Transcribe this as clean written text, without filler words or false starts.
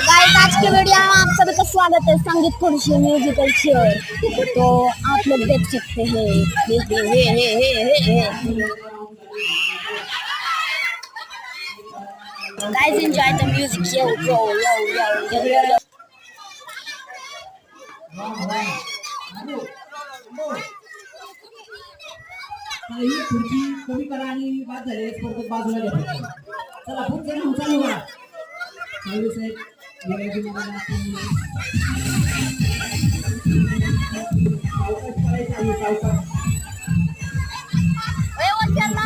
Guys आज के video में आप सभी का स्वागत है संगीत खुर्शी म्यूजिकल चेयर। तो आप लोग देख सकते हैं guys enjoy the music yo yo। ही खुर्ची कमी करा आणि बाद झाले परत बाजूला घ्या. चला पुढचं चालू करा. साहेब साहेब ओए वो चल ना